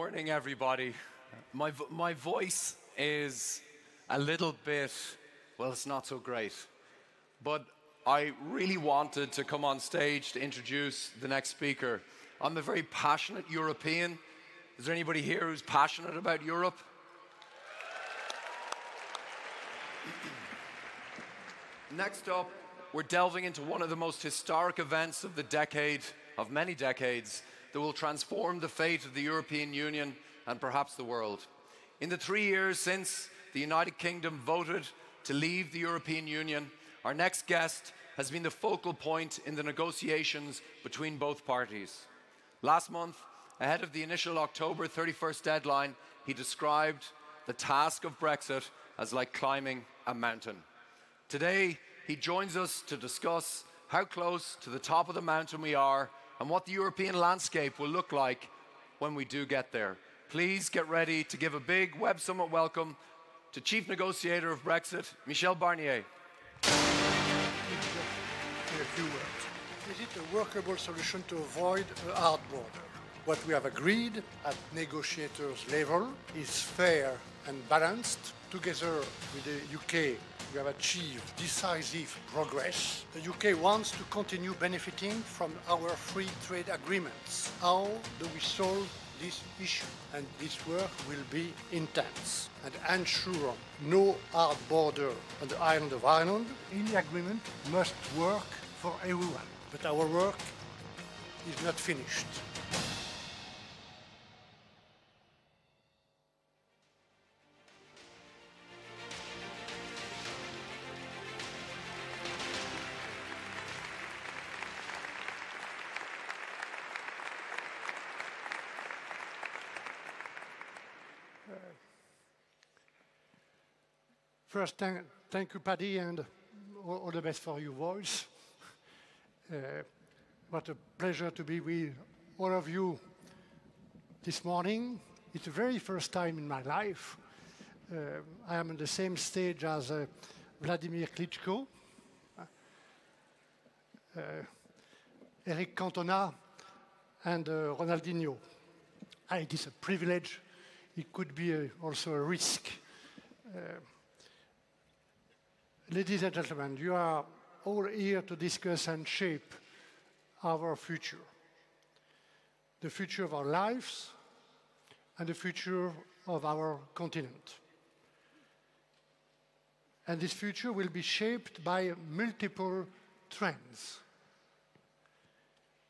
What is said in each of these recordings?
morning, everybody. My voice is a little bit, well, it's not so great. But I really wanted to come on stage to introduce the next speaker. I'm a very passionate European. Is there anybody here who's passionate about Europe? Next up, we're delving into one of the most historic events of the decade, of many decades, that will transform the fate of the European Union and perhaps the world. In the 3 years since the United Kingdom voted to leave the European Union, our next guest has been the focal point in the negotiations between both parties. Last month, ahead of the initial October 31st deadline, he described the task of Brexit as like climbing a mountain. Today, he joins us to discuss how close to the top of the mountain we are and what the European landscape will look like when we do get there. Please get ready to give a big Web Summit welcome to Chief Negotiator of Brexit, Michel Barnier. In a few words, is it a workable solution to avoid a hard border? What we have agreed at negotiators' level is fair and balanced. Together with the UK, we have achieved decisive progress. The UK wants to continue benefiting from our free trade agreements. How do we solve this issue? And this work will be intense. And ensure no hard border on the island of Ireland. Any agreement must work for everyone. But our work is not finished. First, thank you, Paddy, and all the best for your voice. What a pleasure to be with all of you this morning. It's the very first time in my life I am on the same stage as Vladimir Klitschko, Eric Cantona, and Ronaldinho. It is a privilege. It could be also a risk. Ladies and gentlemen, you are all here to discuss and shape our future. The future of our lives and the future of our continent. And this future will be shaped by multiple trends,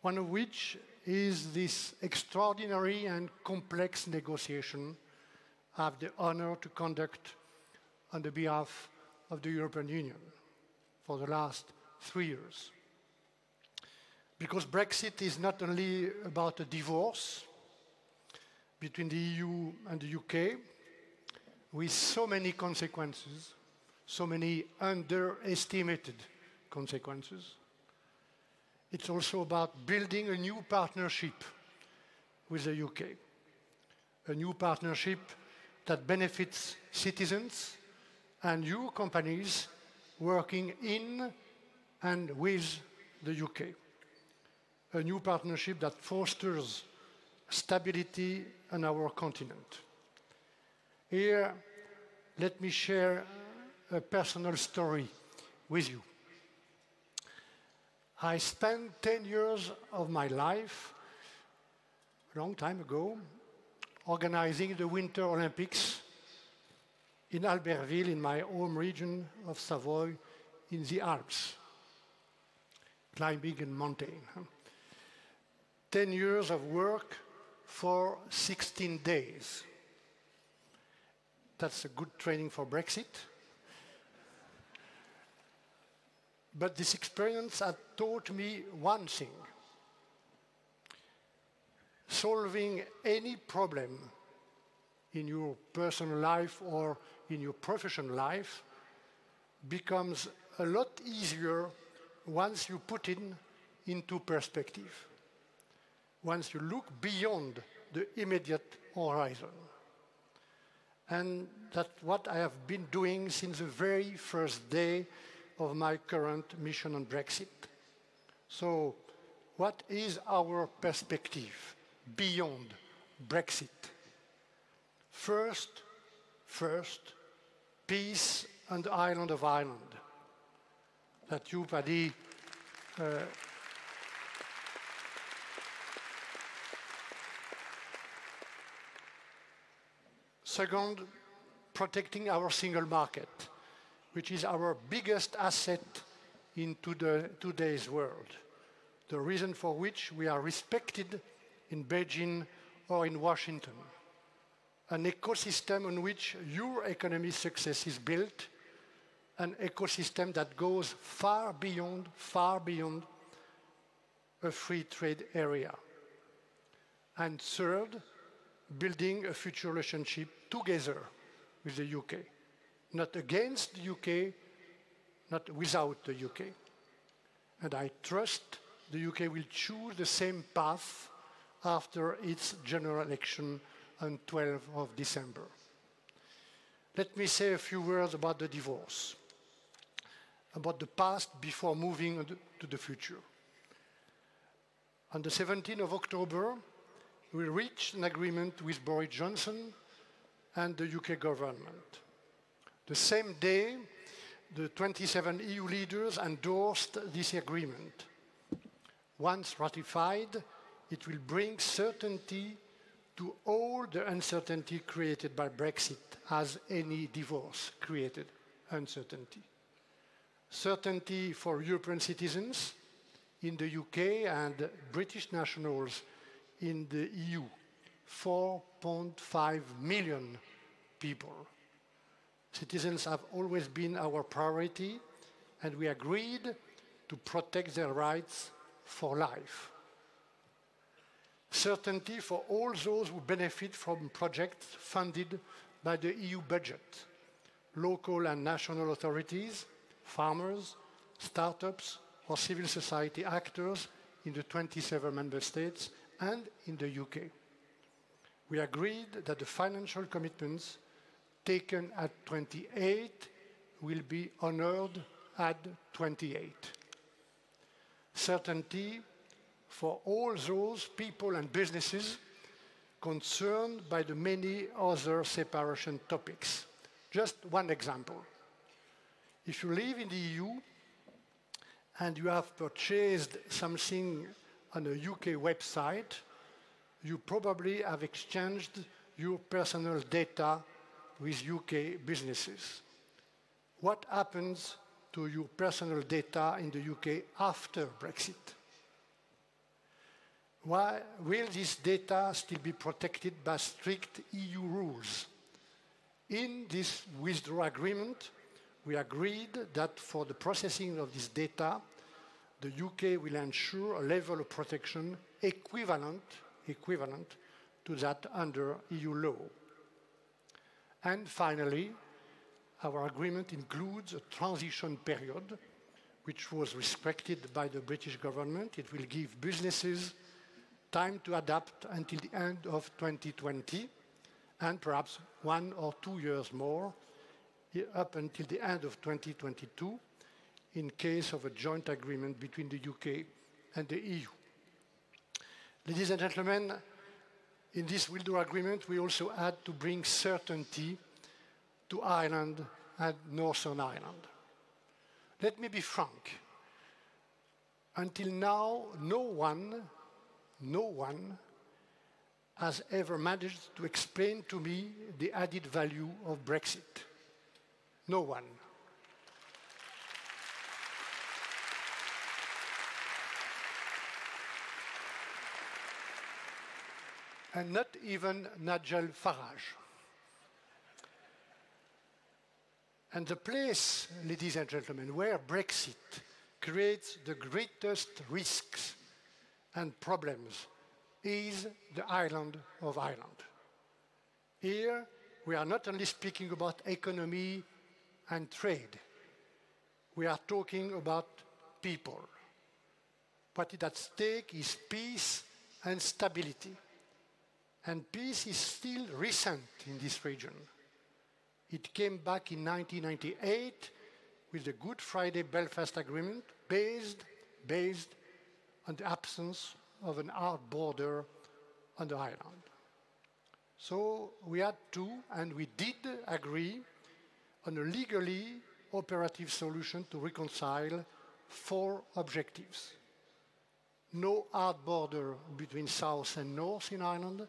one of which is this extraordinary and complex negotiation I have the honor to conduct on the behalf of the European Union for the last 3 years. Because Brexit is not only about a divorce between the EU and the UK, with so many consequences, so many underestimated consequences. It's also about building a new partnership with the UK, a new partnership that benefits citizens and your companies working in and with the UK. A new partnership that fosters stability on our continent. Here, let me share a personal story with you. I spent 10 years of my life, a long time ago, organizing the Winter Olympics in Albertville, in my home region of Savoy, in the Alps, climbing and mountain. 10 years of work for 16 days. That's a good training for Brexit. But this experience had taught me one thing. Solving any problem in your personal life or in your professional life becomes a lot easier once you put it into perspective, once you look beyond the immediate horizon. And that's what I have been doing since the very first day of my current mission on Brexit. So, what is our perspective beyond Brexit? First, peace on the island of Ireland. That you, Paddy, second, protecting our single market, which is our biggest asset in today's world, the reason for which we are respected in Beijing or in Washington. An ecosystem on which your economic success is built, an ecosystem that goes far beyond a free trade area. And third, building a future relationship together with the UK. Not against the UK, not without the UK. And I trust the UK will choose the same path after its general election on 12th of December. Let me say a few words about the divorce, about the past before moving to the future. On the 17th of October, we reached an agreement with Boris Johnson and the UK government. The same day, the 27 EU leaders endorsed this agreement. Once ratified, it will bring certainty to all the uncertainty created by Brexit, as any divorce created uncertainty. Certainty for European citizens in the UK and British nationals in the EU, 4.5 million people. Citizens have always been our priority, and we agreed to protect their rights for life. Certainty for all those who benefit from projects funded by the EU budget, local and national authorities, farmers, startups, or civil society actors in the 27 member states and in the UK. We agreed that the financial commitments taken at 28 will be honored at 28. Certainty for all those people and businesses concerned by the many other separation topics. Just one example. If you live in the EU and you have purchased something on a UK website, you probably have exchanged your personal data with UK businesses. What happens to your personal data in the UK after Brexit? Why will this data still be protected by strict EU rules? In this withdrawal agreement, we agreed that for the processing of this data, the UK will ensure a level of protection equivalent to that under EU law. And finally, our agreement includes a transition period, which was respected by the British government. It will give businesses time to adapt until the end of 2020, and perhaps 1 or 2 years more, up until the end of 2022, in case of a joint agreement between the UK and the EU. Ladies and gentlemen, in this withdrawal agreement, we also had to bring certainty to Ireland and Northern Ireland. Let me be frank. Until now, no one has ever managed to explain to me the added value of Brexit. No one. And not even Nigel Farage. And the place, ladies and gentlemen, where Brexit creates the greatest risks and problems is the island of Ireland. Here, we are not only speaking about economy and trade. We are talking about people. What is at stake is peace and stability. And peace is still recent in this region. It came back in 1998 with the Good Friday Belfast Agreement based on the absence of an hard border on the island. So we had to, and we did agree on a legally operative solution to reconcile 4 objectives. No hard border between South and North in Ireland,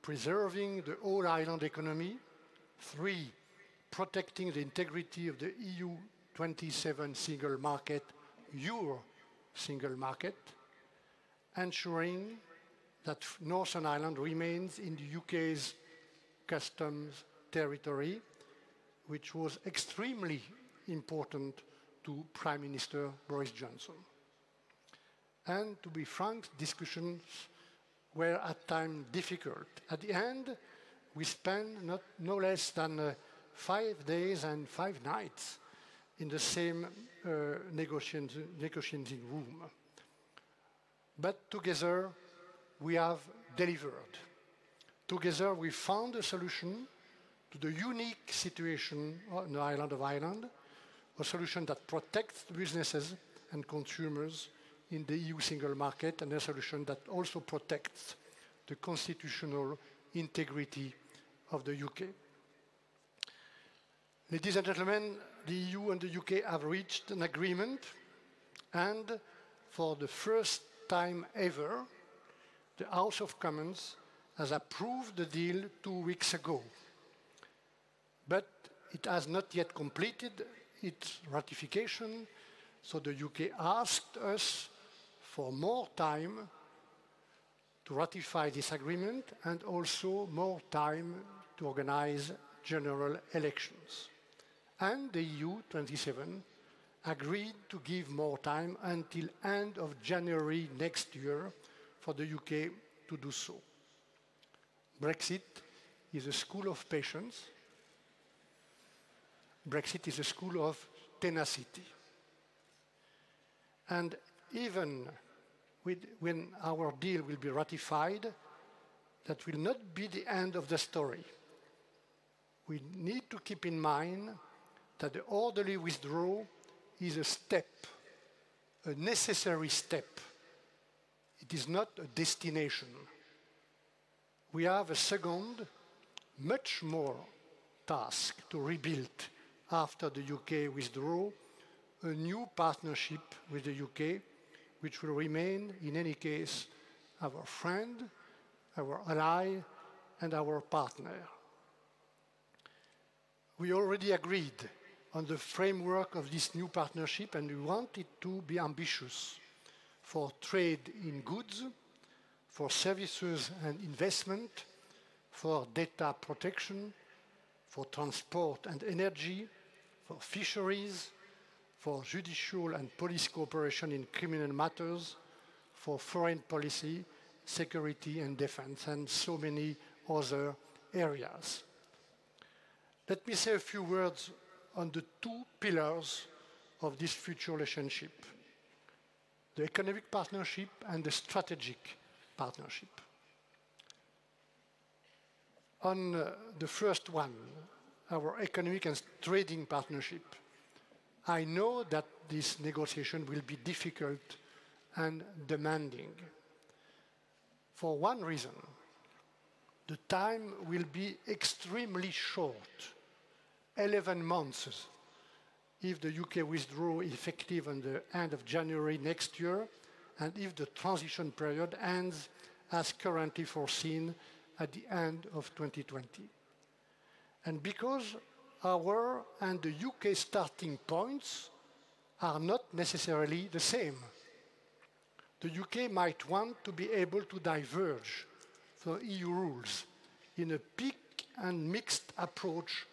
preserving the whole island economy. 3, protecting the integrity of the EU 27 single market, your single market, ensuring that Northern Ireland remains in the UK's customs territory, which was extremely important to Prime Minister Boris Johnson. And to be frank, discussions were at times difficult. At the end, we spent no less than 5 days and 5 nights in the same negotiating room. But together, we have delivered. Together, we found a solution to the unique situation on the island of Ireland, a solution that protects businesses and consumers in the EU single market, and a solution that also protects the constitutional integrity of the UK. Ladies and gentlemen, the EU and the UK have reached an agreement, and for the first time ever, the House of Commons has approved the deal 2 weeks ago. But it has not yet completed its ratification, so the UK asked us for more time to ratify this agreement and also more time to organize general elections. And the EU 27 agreed to give more time until end of January next year for the UK to do so. Brexit is a school of patience. Brexit is a school of tenacity. And even when our deal will be ratified, that will not be the end of the story. We need to keep in mind that the orderly withdrawal is a step, a necessary step. It is not a destination. We have a second, much more task to rebuild after the UK withdrawal, a new partnership with the UK, which will remain, in any case, our friend, our ally, and our partner. We already agreed on the framework of this new partnership, and we want it to be ambitious for trade in goods, for services and investment, for data protection, for transport and energy, for fisheries, for judicial and police cooperation in criminal matters, for foreign policy, security and defense, and so many other areas. Let me say a few words on the 2 pillars of this future relationship: the economic partnership and the strategic partnership. On the first one, our economic and trading partnership, I know that this negotiation will be difficult and demanding. For one reason, the time will be extremely short, 11 months, if the UK withdrawal is effective on the end of January next year, and if the transition period ends as currently foreseen at the end of 2020. And because our and the UK starting points are not necessarily the same. The UK might want to be able to diverge from EU rules in a peak and mixed approach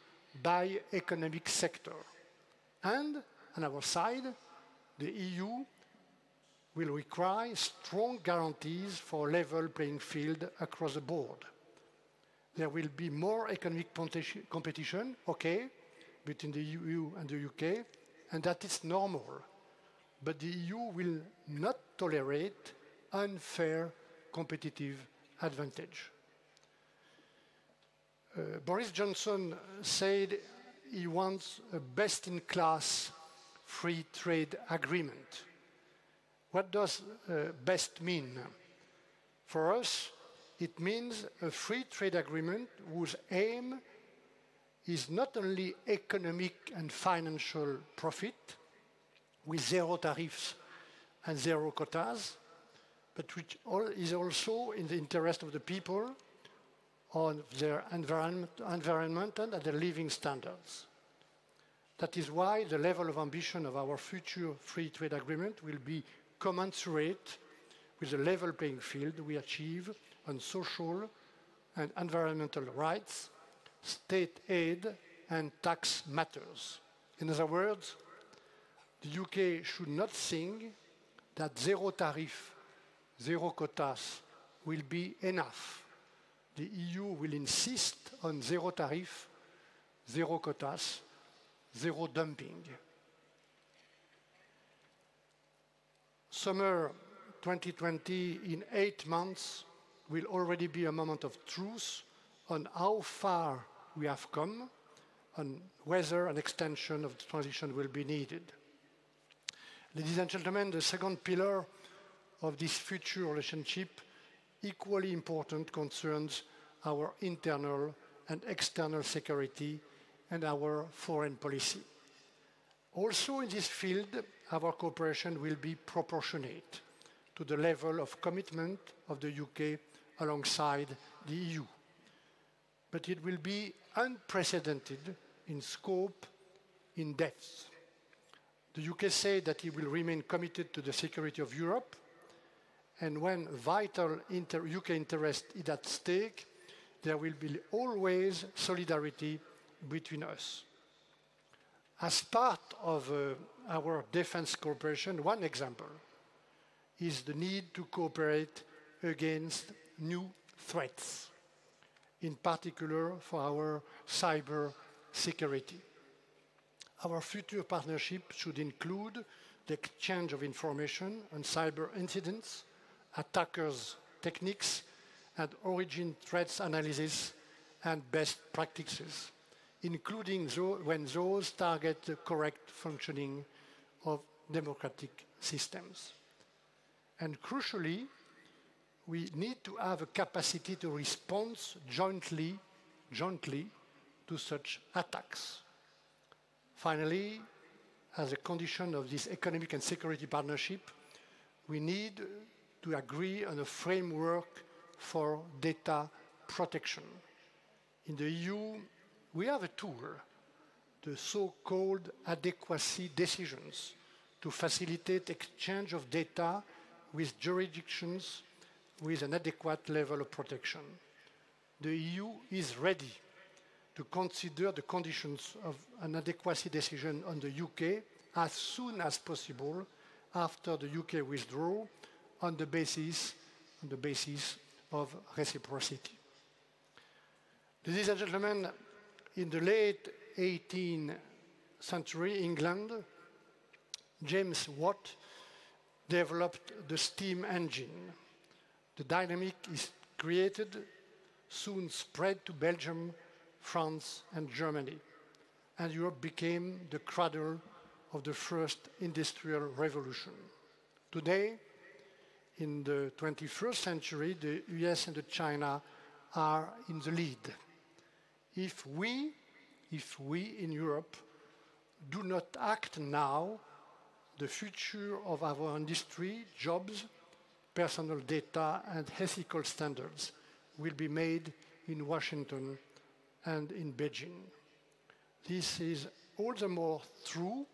by economic sector. And on our side, the EU will require strong guarantees for level playing field across the board. There will be more economic competition, okay, between the EU and the UK, and that is normal. But the EU will not tolerate unfair competitive advantage. Boris Johnson said he wants a best-in-class free trade agreement. What does best mean? For us, It means a free trade agreement whose aim is not only economic and financial profit, with zero tariffs and zero quotas, but which is also in the interest of the people on their environment and their living standards. That is why the level of ambition of our future free trade agreement will be commensurate with the level playing field we achieve on social and environmental rights, state aid, and tax matters. In other words, the UK should not think that zero tariff, zero quotas will be enough. The EU will insist on zero tariff, zero quotas, zero dumping. Summer 2020, in 8 months, will already be a moment of truth on how far we have come and whether an extension of the transition will be needed. Ladies and gentlemen, the second pillar of this future relationship, equally important, concerns our internal and external security and our foreign policy. Also in this field, our cooperation will be proportionate to the level of commitment of the UK alongside the EU. But it will be unprecedented in scope, in depth. The UK said that it will remain committed to the security of Europe, and when vital UK interest is at stake, there will be always solidarity between us. As part of our defense cooperation, one example is the need to cooperate against new threats, in particular for our cyber security. Our future partnership should include the exchange of information on cyber incidents, attackers' techniques, and origin threats analysis and best practices, including when those target the correct functioning of democratic systems. And crucially, we need to have a capacity to respond jointly to such attacks. Finally, as a condition of this economic and security partnership, we need to agree on a framework for data protection. In the EU, we have a tool, the so-called adequacy decisions, to facilitate exchange of data with jurisdictions with an adequate level of protection. The EU is ready to consider the conditions of an adequacy decision on the UK as soon as possible after the UK withdrawal on the basis of reciprocity. Ladies and gentlemen, in the late 18th century England, James Watt developed the steam engine. The dynamic is created, soon spread to Belgium, France, and Germany, and Europe became the cradle of the first industrial revolution. Today, in the 21st century, the US and China are in the lead. If we in Europe do not act now, the future of our industry, jobs, personal data, and ethical standards will be made in Washington and in Beijing. This is all the more true,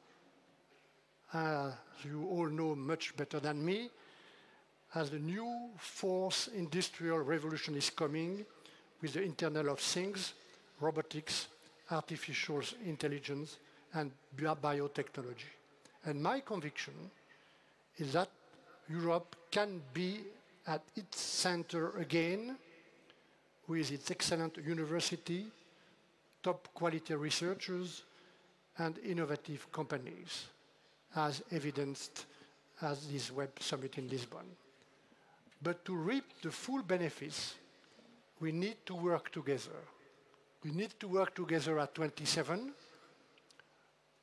as you all know much better than me, as the new fourth industrial revolution is coming with the Internet of Things, robotics, artificial intelligence, and biotechnology. And my conviction is that Europe can be at its center again with its excellent university, top quality researchers, and innovative companies, as evidenced at this Web Summit in Lisbon. But to reap the full benefits, we need to work together. We need to work together at 27.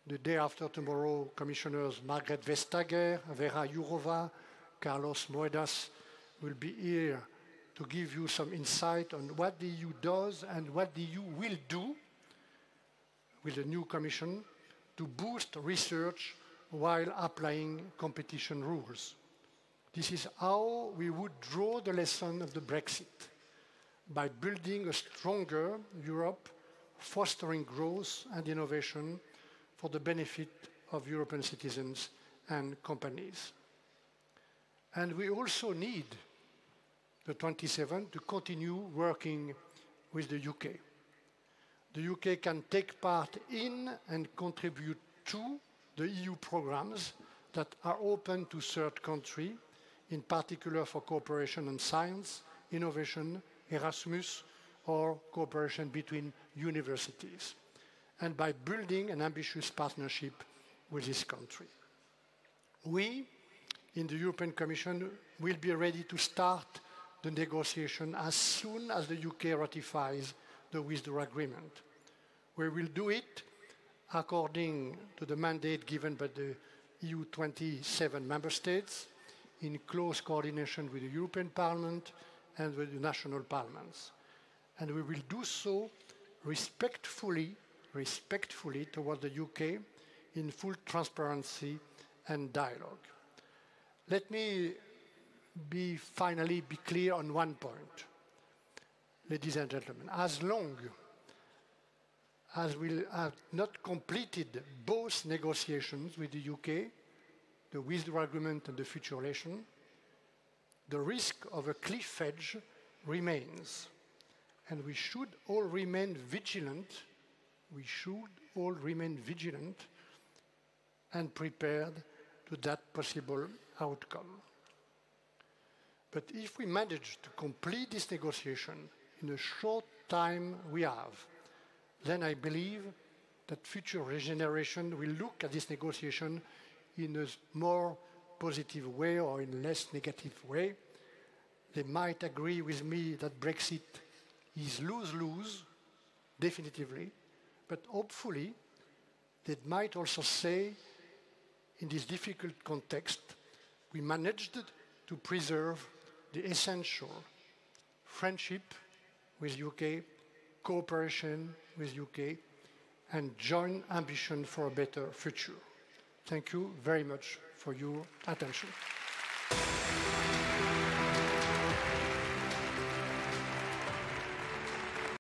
The day after tomorrow, Commissioners Margrethe Vestager, Vera Jourova, Carlos Moedas will be here to give you some insight on what the EU does and what the EU will do with the new Commission to boost research while applying competition rules. This is how we would draw the lesson of the Brexit, by building a stronger Europe, fostering growth and innovation for the benefit of European citizens and companies. And we also need the 27 to continue working with the UK. The UK can take part in and contribute to the EU programs that are open to third countries, in particular for cooperation on science, innovation, Erasmus, or cooperation between universities, and by building an ambitious partnership with this country. We, in the European Commission, will be ready to start the negotiation as soon as the UK ratifies the withdrawal agreement. We will do it according to the mandate given by the EU 27 member states, in close coordination with the European Parliament and with the national parliaments. And we will do so respectfully toward the UK, in full transparency and dialogue. Let me finally be clear on one point. Ladies and gentlemen, as long as we have not completed both negotiations with the UK, the withdrawal agreement and the future relation, the risk of a cliff edge remains. And we should all remain vigilant. We should all remain vigilant and prepared to that possible outcome. But if we manage to complete this negotiation in the short time we have, then I believe that future generation will look at this negotiation in a more positive way or in a less negative way. They might agree with me that Brexit is lose-lose, definitively, but hopefully they might also say, in this difficult context, we managed to preserve the essential friendship with UK, cooperation with UK, and joint ambition for a better future. Thank you very much for your attention.